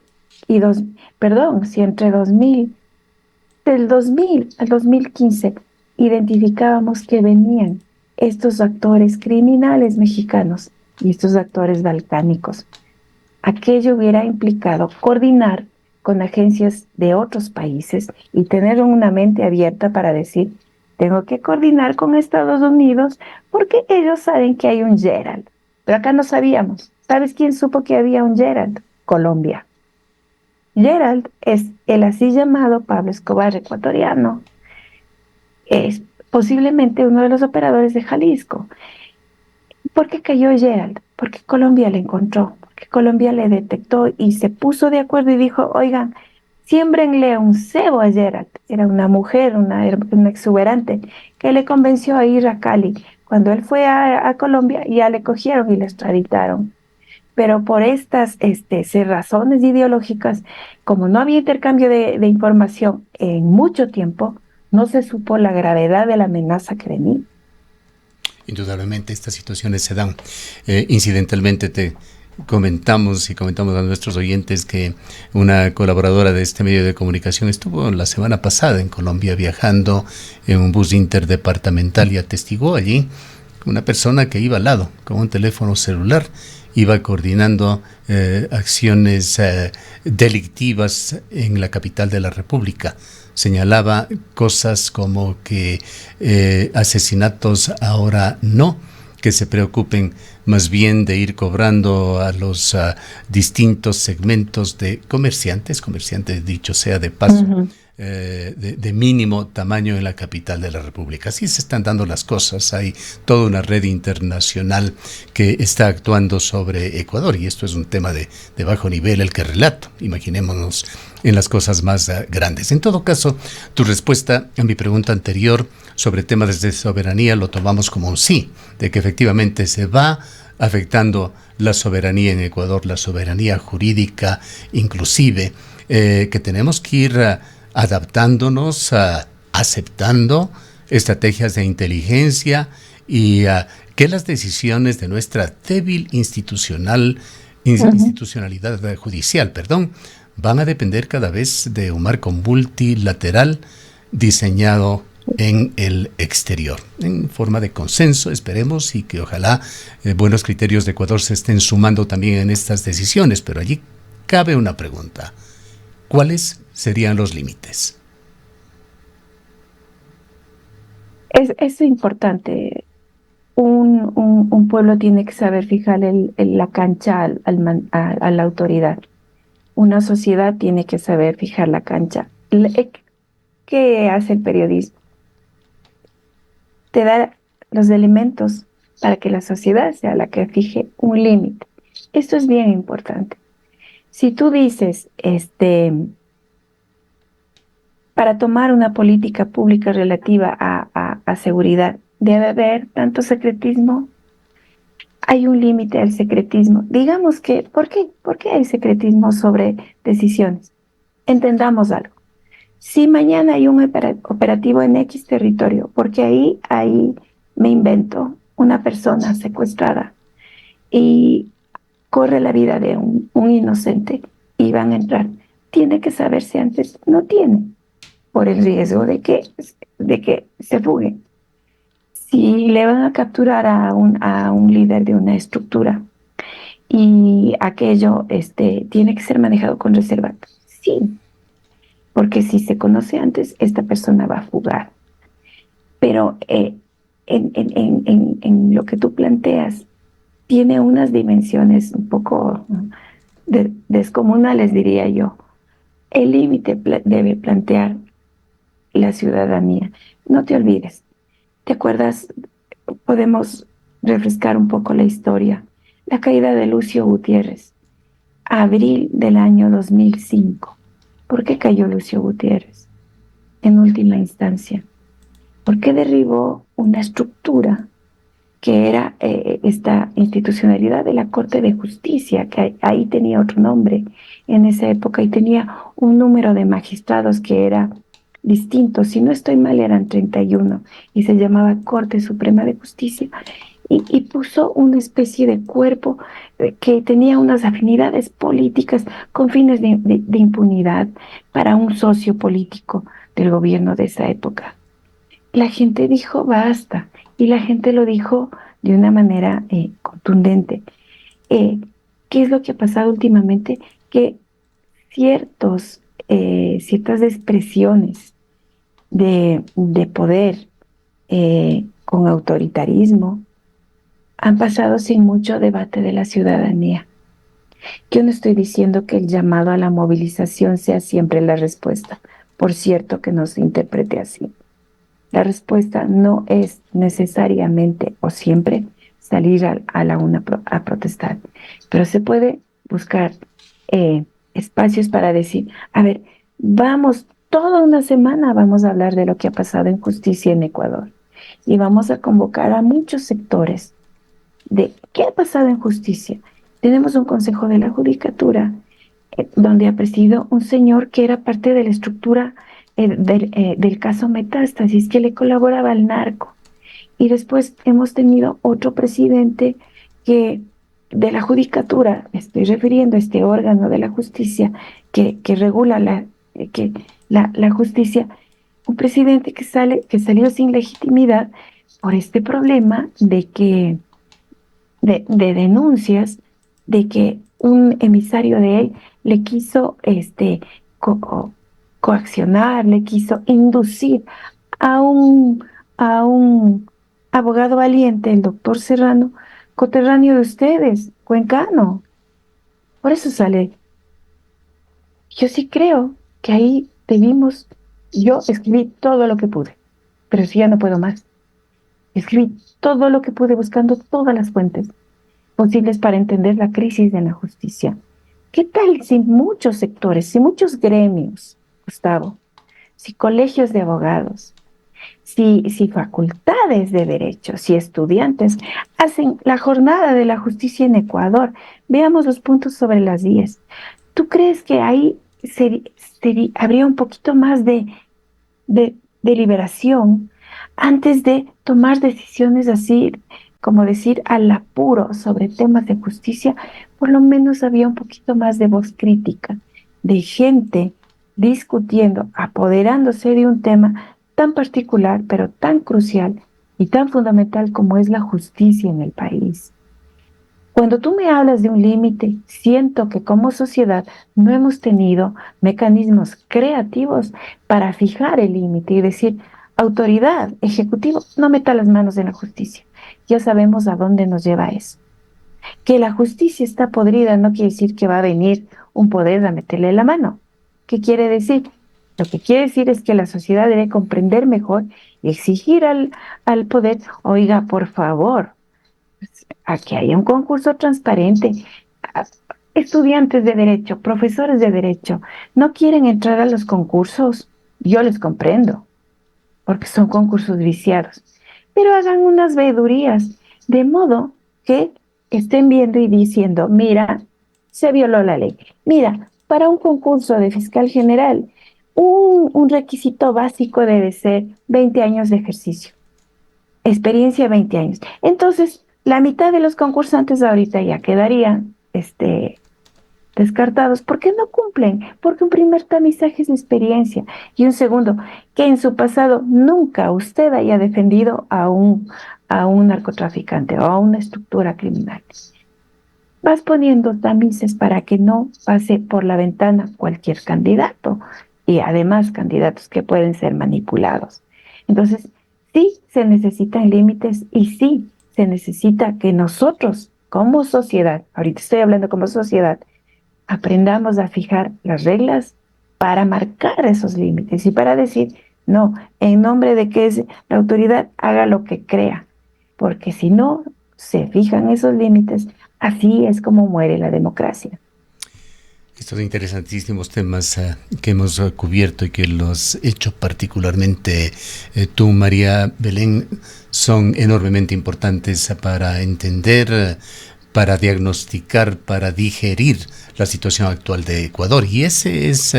y si entre del 2000 al 2015 identificábamos que venían estos actores criminales mexicanos y estos actores balcánicos? Aquello hubiera implicado coordinar con agencias de otros países y tener una mente abierta para decir, tengo que coordinar con Estados Unidos porque ellos saben que hay un Gerald. Pero acá no sabíamos. ¿Sabes quién supo que había un Gerald? Colombia. Gerald es el así llamado Pablo Escobar ecuatoriano. Es posiblemente uno de los operadores de Jalisco. ¿Por qué cayó Gerald? Porque Colombia le encontró, porque Colombia le detectó y se puso de acuerdo y dijo, oigan, siémbrenle un cebo a Gerald. Era una mujer, una exuberante, que le convenció a ir a Cali. Cuando él fue a Colombia, ya le cogieron y le extraditaron. Pero por estas razones ideológicas, como no había intercambio de información en mucho tiempo, no se supo la gravedad de la amenaza que venía. Indudablemente estas situaciones se dan. Incidentalmente te comentamos a nuestros oyentes que una colaboradora de este medio de comunicación estuvo la semana pasada en Colombia viajando en un bus interdepartamental y atestiguó allí una persona que iba al lado con un teléfono celular, iba coordinando acciones delictivas en la capital de la República. Señalaba cosas como que asesinatos ahora no, que se preocupen más bien de ir cobrando a los distintos segmentos de comerciantes dicho sea de paso, de mínimo tamaño en la capital de la República. Así se están dando las cosas. Hay toda una red internacional que está actuando sobre Ecuador, y esto es un tema de bajo nivel el que relato. Imaginémonos en las cosas más grandes. En todo caso, tu respuesta a mi pregunta anterior sobre temas de soberanía lo tomamos como un sí, de que efectivamente se va afectando la soberanía en Ecuador, la soberanía jurídica inclusive, que tenemos que ir adaptándonos, aceptando estrategias de inteligencia y que las decisiones de nuestra débil institucionalidad judicial, van a depender cada vez de un marco multilateral diseñado en el exterior, en forma de consenso, esperemos, y que ojalá buenos criterios de Ecuador se estén sumando también en estas decisiones. Pero allí cabe una pregunta: ¿cuáles serían los límites? Es importante. Un pueblo tiene que saber fijar la cancha a la autoridad. Una sociedad tiene que saber fijar la cancha. ¿Qué hace el periodismo? Te da los elementos para que la sociedad sea la que fije un límite. Esto es bien importante. Si tú dices, para tomar una política pública relativa a seguridad, debe haber tanto secretismo. Hay un límite al secretismo. Digamos que, ¿por qué? ¿Por qué hay secretismo sobre decisiones? Entendamos algo. Si mañana hay un operativo en X territorio, porque ahí me invento una persona secuestrada y corre la vida de un inocente y van a entrar, tiene que saberse antes, no tiene, por el riesgo de que se fugue. Si le van a capturar a un líder de una estructura y aquello tiene que ser manejado con reserva, sí, porque si se conoce antes, esta persona va a fugar. Pero en lo que tú planteas, tiene unas dimensiones un poco descomunales, diría yo. El límite debe plantear la ciudadanía. No te olvides. ¿Te acuerdas? Podemos refrescar un poco la historia. La caída de Lucio Gutiérrez, abril del año 2005. ¿Por qué cayó Lucio Gutiérrez? En última instancia, ¿por qué derribó una estructura que era esta institucionalidad de la Corte de Justicia, que ahí tenía otro nombre en esa época y tenía un número de magistrados que era distinto? Si no estoy mal, eran 31 y se llamaba Corte Suprema de Justicia, y puso una especie de cuerpo que tenía unas afinidades políticas con fines de impunidad para un socio político del gobierno de esa época. La gente dijo basta, y la gente lo dijo de una manera contundente. ¿Qué es lo que ha pasado últimamente? Que ciertas expresiones de poder con autoritarismo han pasado sin mucho debate de la ciudadanía. Yo no estoy diciendo que el llamado a la movilización sea siempre la respuesta. Por cierto, que no se interprete así. La respuesta no es necesariamente o siempre salir a la una a protestar, pero se puede buscar espacios para decir, a ver, vamos, toda una semana vamos a hablar de lo que ha pasado en justicia en Ecuador y vamos a convocar a muchos sectores de qué ha pasado en justicia. Tenemos un consejo de la judicatura donde ha presidido un señor que era parte de la estructura del caso Metástasis, que le colaboraba al narco. Y después hemos tenido otro presidente que de la judicatura, me estoy refiriendo a este órgano de la justicia que regula la justicia, un presidente que salió sin legitimidad por este problema de denuncias de que un emisario de él le quiso coaccionar, le quiso inducir a un abogado valiente, el doctor Serrano, coterráneo de ustedes, cuencano. Por eso sale. Yo sí creo que ahí debimos Yo escribí todo lo que pude, pero si ya no puedo más. Escribí todo lo que pude buscando todas las fuentes posibles para entender la crisis de la justicia. ¿Qué tal si muchos sectores, si muchos gremios, Gustavo, si colegios de abogados, si facultades de derecho, si estudiantes hacen la jornada de la justicia en Ecuador? Veamos los puntos sobre las 10. ¿Tú crees que ahí habría un poquito más de deliberación antes de tomar decisiones así, como decir, al apuro sobre temas de justicia? Por lo menos había un poquito más de voz crítica, de gente discutiendo, apoderándose de un tema tan particular, pero tan crucial y tan fundamental como es la justicia en el país. Cuando tú me hablas de un límite, siento que como sociedad no hemos tenido mecanismos creativos para fijar el límite y decir, autoridad, ejecutivo, no meta las manos en la justicia. Ya sabemos a dónde nos lleva eso. Que la justicia está podrida no quiere decir que va a venir un poder a meterle la mano. ¿Qué quiere decir? Lo que quiere decir es que la sociedad debe comprender mejor y exigir al poder, oiga, por favor, a que haya un concurso transparente. Estudiantes de derecho, profesores de derecho, no quieren entrar a los concursos. Yo les comprendo, porque son concursos viciados. Pero hagan unas veedurías, de modo que estén viendo y diciendo, mira, se violó la ley. Mira, para un concurso de fiscal general, un requisito básico debe ser 20 años de ejercicio. Experiencia 20 años. Entonces, la mitad de los concursantes ahorita ya quedarían descartados. ¿Por qué no cumplen? Porque un primer tamizaje es la experiencia y un segundo, que en su pasado nunca usted haya defendido a un narcotraficante o a una estructura criminal. Vas poniendo tamices para que no pase por la ventana cualquier candidato y además candidatos que pueden ser manipulados. Entonces, sí se necesitan límites y sí se necesita que nosotros como sociedad, ahorita estoy hablando como sociedad, aprendamos a fijar las reglas para marcar esos límites y para decir, no, en nombre de que es la autoridad haga lo que crea, porque si no se fijan esos límites, así es como muere la democracia. Estos interesantísimos temas que hemos cubierto y que los has hecho particularmente tú, María Belén, son enormemente importantes para entender, para diagnosticar, para digerir la situación actual de Ecuador. Y ese es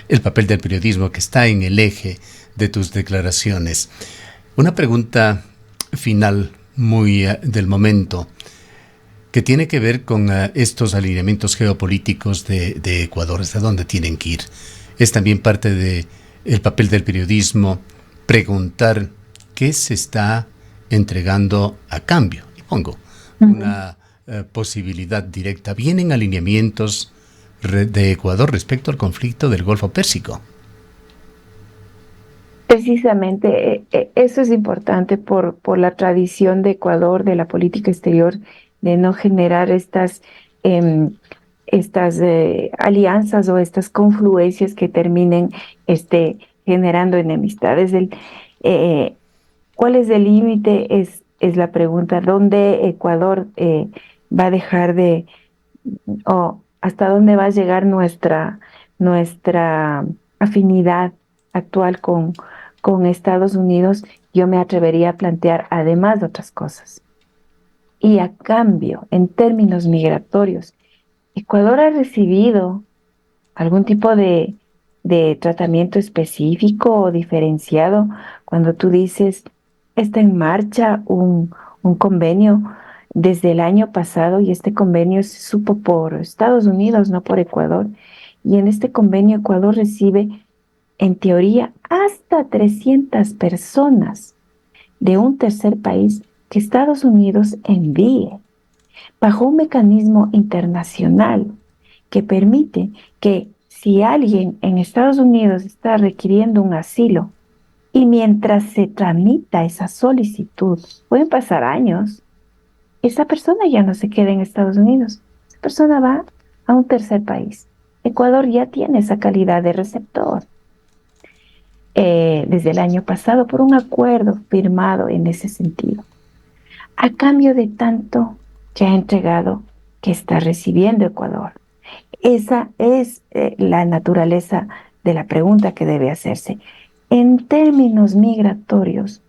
el papel del periodismo que está en el eje de tus declaraciones. Una pregunta final muy del momento, que tiene que ver con estos alineamientos geopolíticos de Ecuador, hasta dónde tienen que ir. Es también parte del papel del periodismo preguntar qué se está entregando a cambio. Y pongo una posibilidad directa. ¿Vienen alineamientos de Ecuador respecto al conflicto del Golfo Pérsico? Precisamente eso es importante por la tradición de Ecuador, de la política exterior, de no generar estas alianzas o estas confluencias que terminen generando enemistades. ¿Cuál es el límite? Es la pregunta. ¿Dónde Ecuador va a dejar o hasta dónde va a llegar nuestra afinidad actual con Estados Unidos? Yo me atrevería a plantear, además de otras cosas. Y a cambio, en términos migratorios, ¿Ecuador ha recibido algún tipo de tratamiento específico o diferenciado cuando tú dices, está en marcha un convenio desde el año pasado y este convenio se supo por Estados Unidos, no por Ecuador? Y en este convenio Ecuador recibe, en teoría, hasta 300 personas de un tercer país que Estados Unidos envíe bajo un mecanismo internacional que permite que si alguien en Estados Unidos está requiriendo un asilo y mientras se tramita esa solicitud, pueden pasar años, esa persona ya no se queda en Estados Unidos, esa persona va a un tercer país. Ecuador ya tiene esa calidad de receptor. desde el año pasado por un acuerdo firmado en ese sentido. A cambio de tanto que ha entregado, que está recibiendo Ecuador. Esa es la naturaleza de la pregunta que debe hacerse. En términos migratorios,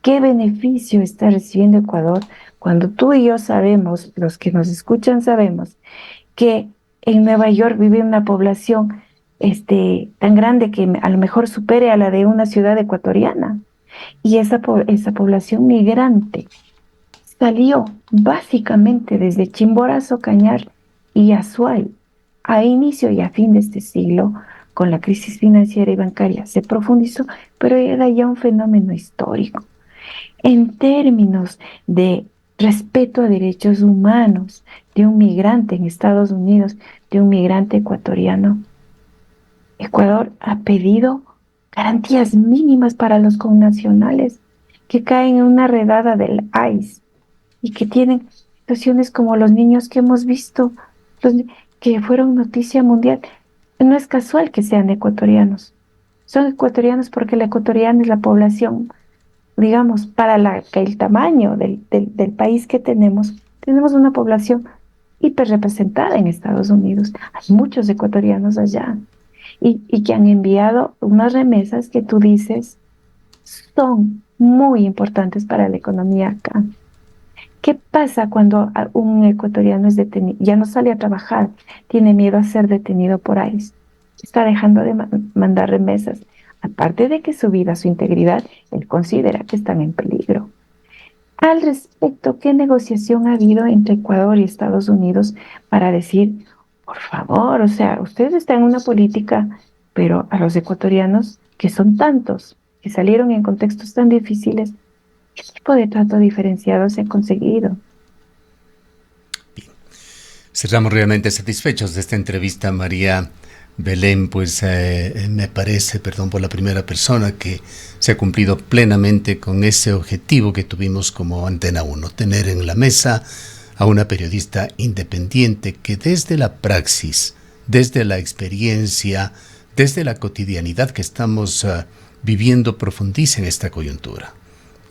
¿qué beneficio está recibiendo Ecuador cuando tú y yo sabemos, los que nos escuchan sabemos, que en Nueva York vive una población tan grande que a lo mejor supere a la de una ciudad ecuatoriana? Y esa población migrante salió básicamente desde Chimborazo, Cañar y Azuay a inicio y a fin de este siglo, con la crisis financiera y bancaria. Se profundizó, pero era ya un fenómeno histórico. En términos de respeto a derechos humanos de un migrante en Estados Unidos, de un migrante ecuatoriano, Ecuador ha pedido garantías mínimas para los connacionales que caen en una redada del ICE y que tienen situaciones como los niños que hemos visto, que fueron noticia mundial. No es casual que sean ecuatorianos. Son ecuatorianos porque la ecuatoriana es la población, digamos, para el tamaño del país que tenemos una población hiperrepresentada en Estados Unidos. Hay muchos ecuatorianos allá y que han enviado unas remesas que tú dices son muy importantes para la economía acá. ¿Qué pasa cuando un ecuatoriano es detenido, ya no sale a trabajar, tiene miedo a ser detenido por ICE? Está dejando de mandar remesas. Aparte de que su vida, su integridad, él considera que están en peligro. Al respecto, ¿qué negociación ha habido entre Ecuador y Estados Unidos para decir, por favor, o sea, ustedes están en una política, pero a los ecuatorianos, que son tantos, que salieron en contextos tan difíciles, ¿qué tipo de trato diferenciado se ha conseguido? Bien. Cerramos realmente satisfechos de esta entrevista, María Belén. Pues me parece, perdón por la primera persona, que se ha cumplido plenamente con ese objetivo que tuvimos como Antena 1, tener en la mesa a una periodista independiente que desde la praxis, desde la experiencia, desde la cotidianidad que estamos viviendo, profundice en esta coyuntura.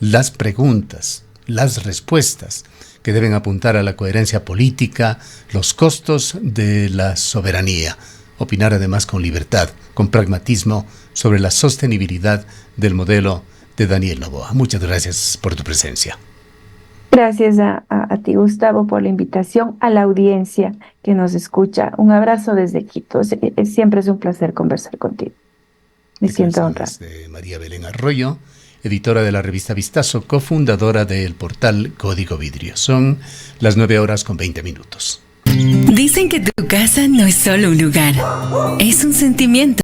Las preguntas, las respuestas que deben apuntar a la coherencia política, los costos de la soberanía. Opinar además con libertad, con pragmatismo sobre la sostenibilidad del modelo de Daniel Noboa. Muchas gracias por tu presencia. Gracias a ti, Gustavo, por la invitación, a la audiencia que nos escucha. Un abrazo desde Quito. Siempre es un placer conversar contigo. Me siento honrada. María Belén Arroyo, editora de la revista Vistazo, cofundadora del portal Código Vidrio. Son las 9:20. Dicen que tu casa no es solo un lugar, es un sentimiento.